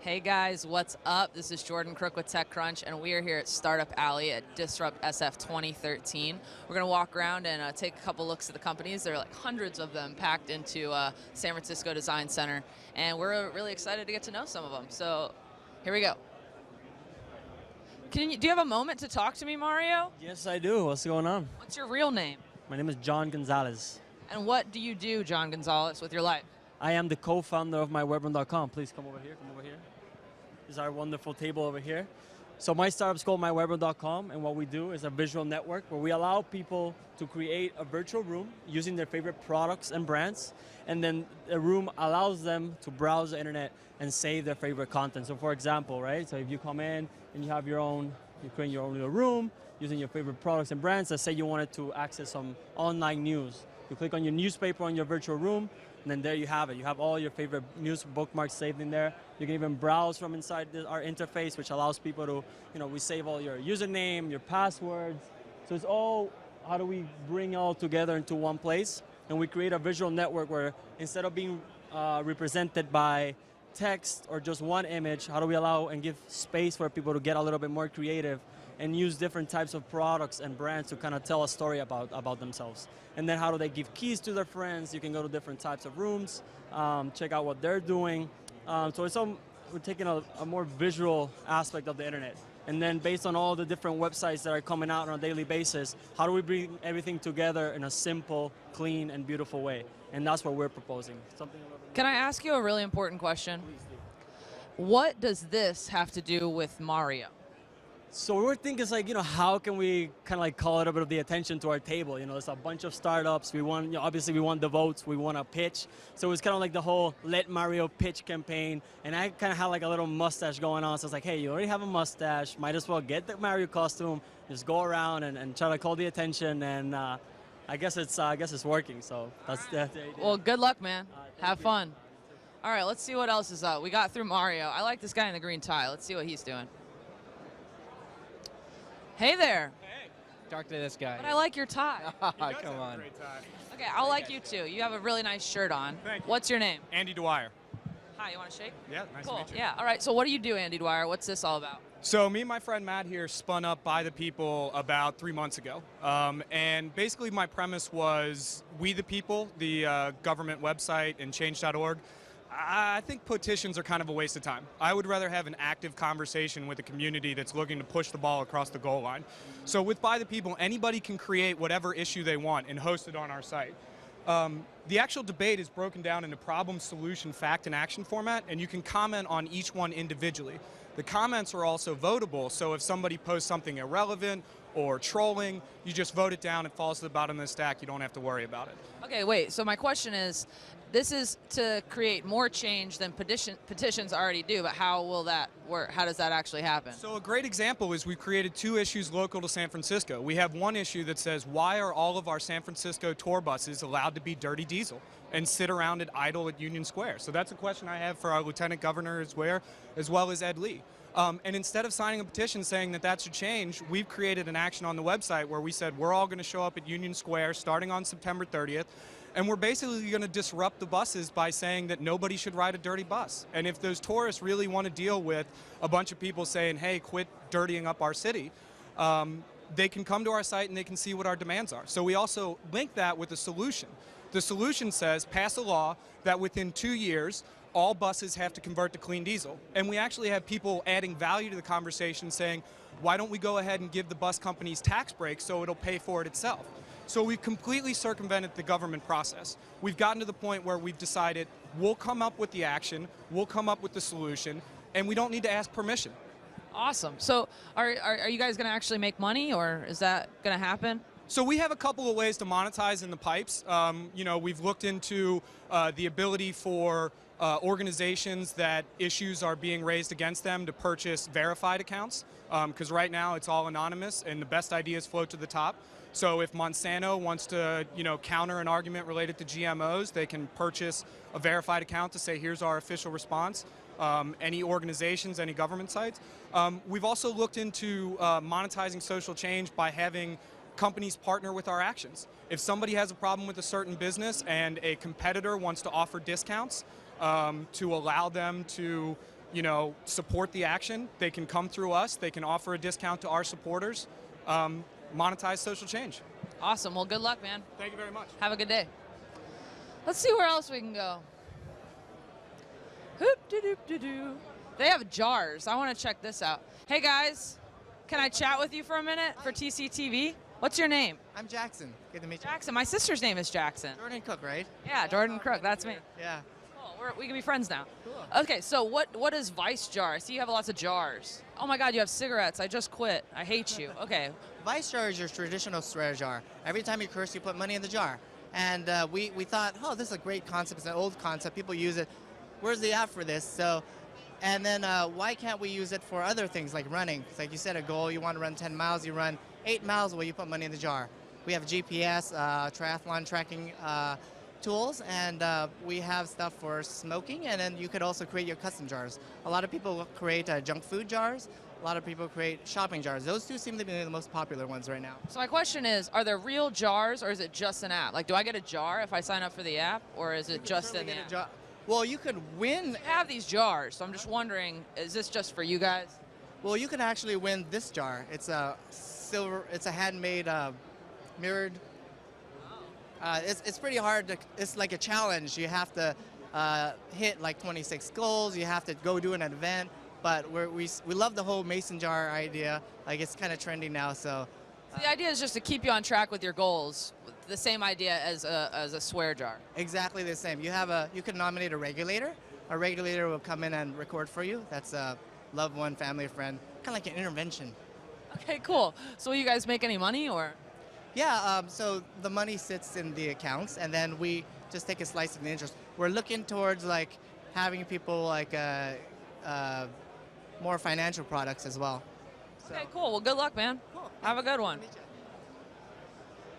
Hey guys, what's up? This is Jordan Crook with TechCrunch, and we are here at Startup Alley at Disrupt SF 2013. We're going to walk around and take a couple looks at the companies. There are like hundreds of them packed into San Francisco Design Center, and we're really excited to get to know some of them. So here we go. Do you have a moment to talk to me, Mario? Yes, I do. What's going on? What's your real name? My name is John Gonzalez. And what do you do, John Gonzalez, with your life? I am the co-founder of MyWebroom.com. Please come over here. Come over here. This is our wonderful table over here. So my startup's called MyWebroom.com, and what we do is a visual network where we allow people to create a virtual room using their favorite products and brands, and then the room allows them to browse the internet and save their favorite content. So for example, right? So if you come in and you have your own, you create your own little room using your favorite products and brands. Let's say you wanted to access some online news. You click on your newspaper on your virtual room, and then there you have it. You have all your favorite news bookmarks saved in there. You can even browse from inside our interface, which allows people to, we save all your username, your passwords. So it's all, how do we bring it all together into one place? And we create a visual network where instead of being represented by text or just one image, how do we allow and give space for people to get a little bit more creative and use different types of products and brands to kind of tell a story about themselves. And then how do they give keys to their friends? You can go to different types of rooms, check out what they're doing. So we're taking a more visual aspect of the internet. And then based on all the different websites that are coming out on a daily basis, how do we bring everything together in a simple, clean, and beautiful way? And that's what we're proposing. Can I ask you a really important question? Please do. What does this have to do with Mario? So we're thinking is like, how can we kind of like call a little bit of the attention to our table? There's a bunch of startups. We want, obviously we want the votes. We want to pitch. So it's kind of like the whole Let Mario Pitch campaign. And I kind of had like a little mustache going on. So it's like, hey, you already have a mustache. Might as well get the Mario costume. Just go around and try to call the attention. And I guess it's working. So that's the idea. Well, good luck, man. Have fun. All right, let's see what else is up. We got through Mario. I like this guy in the green tie. Let's see what he's doing. Hey there. Hey. Talk to this guy. But I like your tie. Come on. Great tie. Okay, I'll like you too. You have a really nice shirt on. Thank you. What's your name? Andy Dwyer. Hi, you want to shake? Yeah, nice Cool. to meet you. Yeah, all right. So what do you do, Andy Dwyer? What's this all about? So me and my friend Matt here spun up By the People about 3 months ago. And basically my premise was We the People, the government website, and change.org. I think petitions are kind of a waste of time. I would rather have an active conversation with a community that's looking to push the ball across the goal line. So with By the People, anybody can create whatever issue they want and host it on our site. The actual debate is broken down into problem, solution, fact, and action format, and you can comment on each one individually. The comments are also votable, so if somebody posts something irrelevant or trolling, you just vote it down, it falls to the bottom of the stack, you don't have to worry about it. Okay, wait. So my question is, this is to create more change than petitions already do, but how will that work? How does that actually happen? So a great example is we've created 2 issues local to San Francisco. We have one issue that says, why are all of our San Francisco tour buses allowed to be dirty diesel and sit around and idle at Union Square? So that's a question I have for our Lieutenant Governor as well as Ed Lee. And instead of signing a petition saying that should change, we've created an action on the website where we said we're all going to show up at Union Square starting on September 30th, and we're basically going to disrupt the buses by saying that nobody should ride a dirty bus. And if those tourists really want to deal with a bunch of people saying, hey, quit dirtying up our city, they can come to our site and they can see what our demands are. So we also link that with a solution. The solution says pass a law that within 2 years, all buses have to convert to clean diesel. And we actually have people adding value to the conversation saying, why don't we go ahead and give the bus companies tax breaks so it'll pay for it itself? So we've completely circumvented the government process. We've gotten to the point where we've decided we'll come up with the action, we'll come up with the solution, and we don't need to ask permission. Awesome. So are you guys going to actually make money, or is that going to happen? So we have a couple of ways to monetize in the pipes. We've looked into the ability for organizations that issues are being raised against them to purchase verified accounts, because right now it's all anonymous and the best ideas float to the top. So if Monsanto wants to, counter an argument related to GMOs, they can purchase a verified account to say, here's our official response. Any organizations, any government sites. We've also looked into monetizing social change by having companies partner with our actions. If somebody has a problem with a certain business and a competitor wants to offer discounts to allow them to support the action, they can come through us, they can offer a discount to our supporters, monetize social change. Awesome. Well, good luck, man. Thank you very much. Have a good day. Let's see where else we can go. Hoop-de-doop-de-doo. They have jars. I want to check this out. Hey, guys. Can I chat with you for a minute for TCTV? What's your name? I'm Jackson. Good to meet you. Jackson. My sister's name is Jackson. Jordan Cook, right? Yeah, Jordan Crook. That's me. Yeah. Cool. We can be friends now. Cool. Okay, so what is Vice Jar? I see you have lots of jars. Oh my God, you have cigarettes. I just quit. I hate you. Okay. Vice jar is your traditional swear jar. Every time you curse, you put money in the jar. And we thought, oh, this is a great concept. It's an old concept. People use it. Where's the app for this? So, and then why can't we use it for other things like running? It's like you set a goal, you want to run 10 miles, you run 8 miles, well, you put money in the jar. We have GPS, triathlon tracking tools, and we have stuff for smoking, and then you could also create your custom jars. A lot of people create junk food jars. A lot of people create shopping jars. Those two seem to be the most popular ones right now. So my question is, are there real jars or is it just an app? Like, do I get a jar if I sign up for the app, or is it just in the app? Well, you could win. I have these jars, so I'm just wondering, is this just for you guys? Well, you can actually win this jar. It's a silver. It's a handmade mirrored. It's pretty hard to. It's like a challenge. You have to hit like 26 goals. You have to go do an event. But we love the whole mason jar idea. Like, it's kind of trendy now. So the idea is just to keep you on track with your goals. The same idea as a swear jar. Exactly the same. You can nominate a regulator. A regulator will come in and record for you. That's a loved one, family, friend, kind of like an intervention. Okay, cool. So will you guys make any money, or? Yeah. So the money sits in the accounts, and then we just take a slice of the interest. We're looking towards like having people like more financial products as well. So. Okay, cool. Well, good luck, man. Cool. Have a good one. Nice to meet you.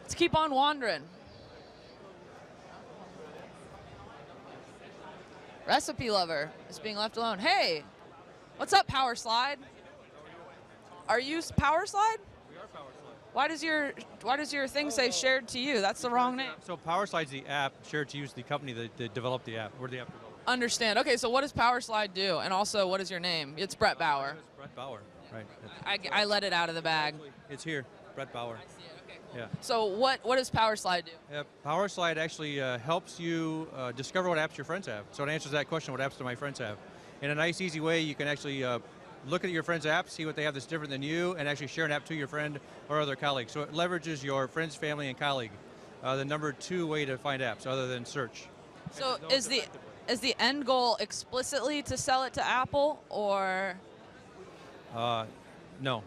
Let's keep on wandering. Recipe lover is being left alone. Hey, what's up, Powerslide? Are you Powerslide? We are Powerslide. Why does your thing say shared to you? That's the wrong name. So Powerslide's the app, shared to use the company that developed the app. We're the app developer. Understand. Okay, so what does Powerslide do? And also, what is your name? It's Brett Bauer. It's Brett Bauer, right. I let it out of the bag. It's here, Brett Bauer. Yeah. So what does Powerslide do? Powerslide actually helps you discover what apps your friends have. So it answers that question, what apps do my friends have? In a nice, easy way, you can actually look at your friends' apps, see what they have that's different than you, and actually share an app to your friend or other colleague. So it leverages your friends, family, and colleague. The number 2 way to find apps other than search. So is the end goal explicitly to sell it to Apple, or? No.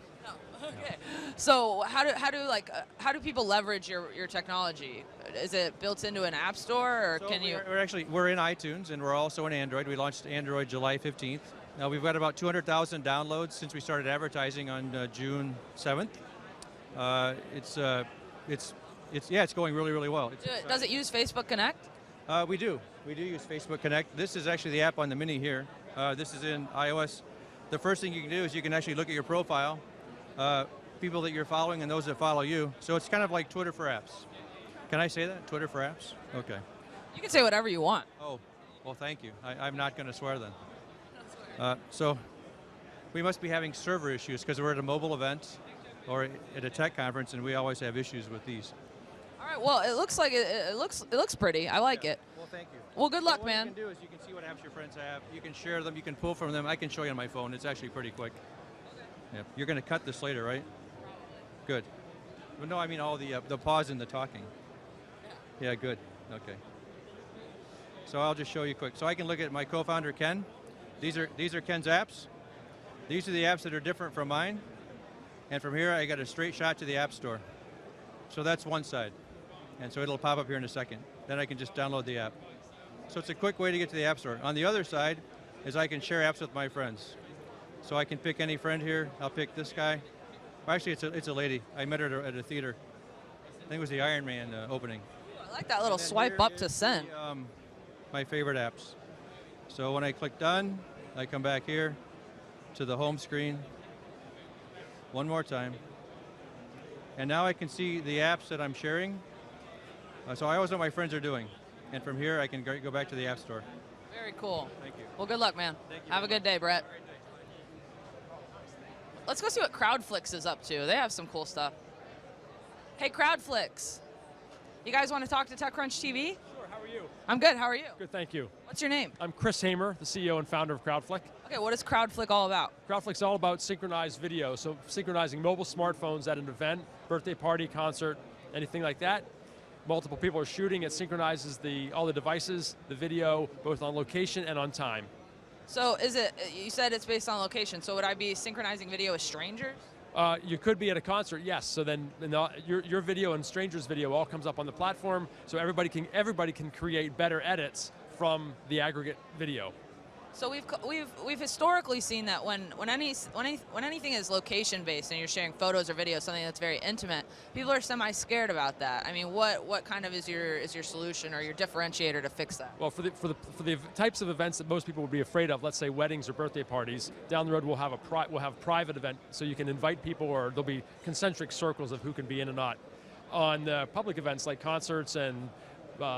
Okay. So how do people leverage your technology? Is it built into an app store, or So can you? we're in iTunes, and we're also in Android. We launched Android July 15th. Now we've got about 200,000 downloads since we started advertising on June 7th. It's going really, really well. Does it use Facebook Connect? We do use Facebook Connect. This is actually the app on the Mini here. This is in iOS. The first thing you can do is you can actually look at your profile, people that you're following and those that follow you. So it's kind of like Twitter for apps. Can I say that? Twitter for apps? Okay. You can say whatever you want. Oh, well, thank you. I'm not going to swear then. So we must be having server issues because we're at a mobile event or at a tech conference, and we always have issues with these. All right. Well, it looks like it looks pretty. I like it. Well, thank you. Well, good luck, what man. What you can do is you can see what apps your friends have. You can share them. You can pull from them. I can show you on my phone. It's actually pretty quick. Yeah. You're going to cut this later, right? Good. But no, I mean all the pause in the talking. Yeah, good. Okay. So I'll just show you quick. So I can look at my co-founder Ken. These are Ken's apps. These are the apps that are different from mine. And from here, I got a straight shot to the App Store. So that's one side. And so it'll pop up here in a second. Then I can just download the app. So it's a quick way to get to the App Store. On the other side is I can share apps with my friends. So I can pick any friend here. I'll pick this guy. Well, actually, it's a lady. I met her at a theater. I think it was the Iron Man opening. I like that little swipe up to send. My favorite apps. So when I click done, I come back here to the home screen. One more time. And now I can see the apps that I'm sharing. So I always know what my friends are doing. And from here, I can go back to the App Store. Very cool. Thank you. Well, good luck, man. Thank you Have a very good day, Brett. Let's go see what Crowdflix is up to. They have some cool stuff. Hey, Crowdflix. You guys want to talk to TechCrunch TV? Sure, how are you? I'm good. How are you? Good, thank you. What's your name? I'm Chris Hamer, the CEO and founder of Crowdflix. Okay, what is Crowdflix all about? Crowdflix is all about synchronized video, so synchronizing mobile smartphones at an event, birthday party, concert, anything like that. Multiple people are shooting, it synchronizes all the devices, the video, both on location and on time. So you said it's based on location, so would I be synchronizing video with strangers? You could be at a concert, yes. So then your video and strangers' video all comes up on the platform, so everybody can create better edits from the aggregate video. So we've historically seen that when anything is location based and you're sharing photos or videos, something that's very intimate, people are semi-scared about that. I mean, what kind of is your solution or your differentiator to fix that? Well, for the types of events that most people would be afraid of, let's say weddings or birthday parties, down the road we'll have private event, so you can invite people, or there'll be concentric circles of who can be in and not. On public events like concerts and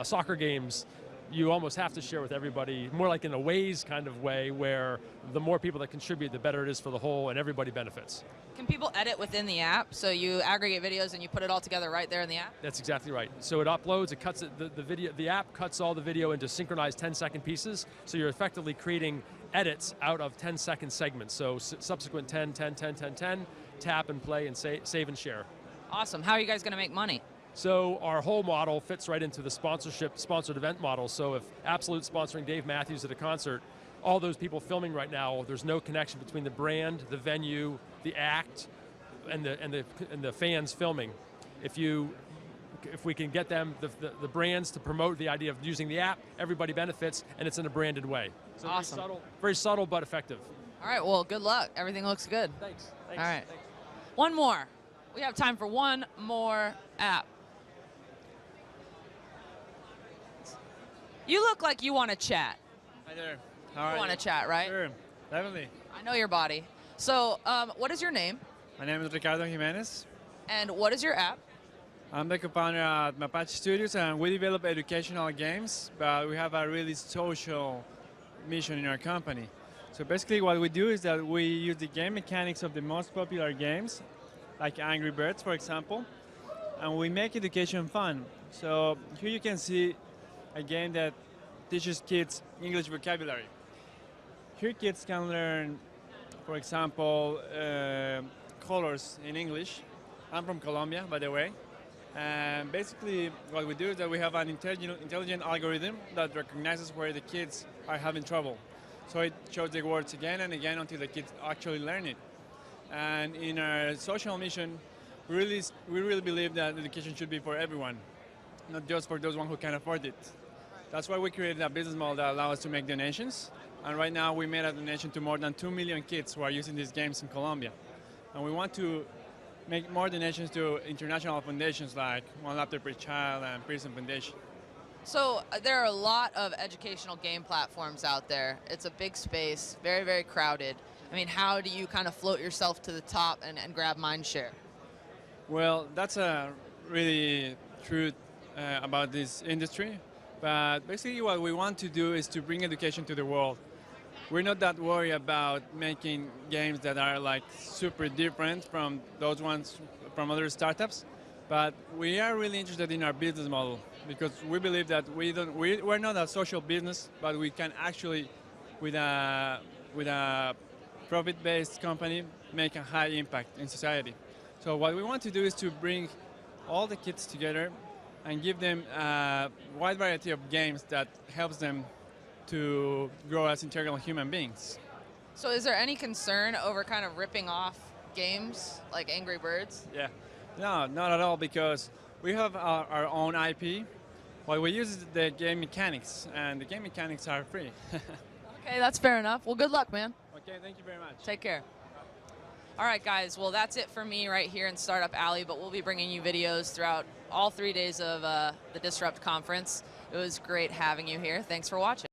soccer games, you almost have to share with everybody, more like in a Waze kind of way, where the more people that contribute, the better it is for the whole, and everybody benefits. Can people edit within the app? So you aggregate videos and you put it all together right there in the app? That's exactly right. So it uploads, it cuts it, the video. The app cuts all the video into synchronized 10-second pieces. So you're effectively creating edits out of 10-second segments. So subsequent 10, 10, 10, 10, 10, tap and play and save and share. Awesome. How are you guys going to make money? So our whole model fits right into the sponsored event model. So if Absolute sponsoring Dave Matthews at a concert, all those people filming right now, there's no connection between the brand, the venue, the act, and the fans filming. If we can get them, the brands, to promote the idea of using the app, everybody benefits, and it's in a branded way. So awesome. Very subtle but effective. All right, well, good luck. Everything looks good. Thanks. All right. Thanks. One more. We have time for one more app. You look like you want to chat. Hi there. How are you? You want to chat, right? Sure, definitely. I know your body. So, what is your name? My name is Ricardo Jimenez. And what is your app? I'm the co-founder at Mapage Studios, and we develop educational games, but we have a really social mission in our company. So basically what we do is that we use the game mechanics of the most popular games, like Angry Birds, for example, and we make education fun. So here you can see a game that teaches kids English vocabulary. Here kids can learn, for example, colors in English. I'm from Colombia, by the way. And basically what we do is that we have an intelligent algorithm that recognizes where the kids are having trouble. So it shows the words again and again until the kids actually learn it. And in our social mission, we really believe that education should be for everyone, not just for those who can afford it. That's why we created a business model that allows us to make donations. And right now we made a donation to more than 2 million kids who are using these games in Colombia. And we want to make more donations to international foundations like One Laptop Per Child and Pearson Foundation. So there are a lot of educational game platforms out there. It's a big space, very, very crowded. I mean, how do you kind of float yourself to the top and grab mind share? Well, that's a really truth about this industry. But basically what we want to do is to bring education to the world. We're not that worried about making games that are like super different from those ones from other startups, but we are really interested in our business model because we believe that we're not a social business, but we can actually, with a profit-based company, make a high impact in society. So what we want to do is to bring all the kids together and give them a wide variety of games that helps them to grow as integral human beings. So is there any concern over kind of ripping off games like Angry Birds? Yeah, no, not at all, because we have our own IP. What we use is the game mechanics, and the game mechanics are free. Okay, that's fair enough. Well, good luck, man. Okay, thank you very much. Take care. All right, guys. Well, that's it for me right here in Startup Alley, but we'll be bringing you videos throughout all 3 days of the Disrupt conference. It was great having you here. Thanks for watching.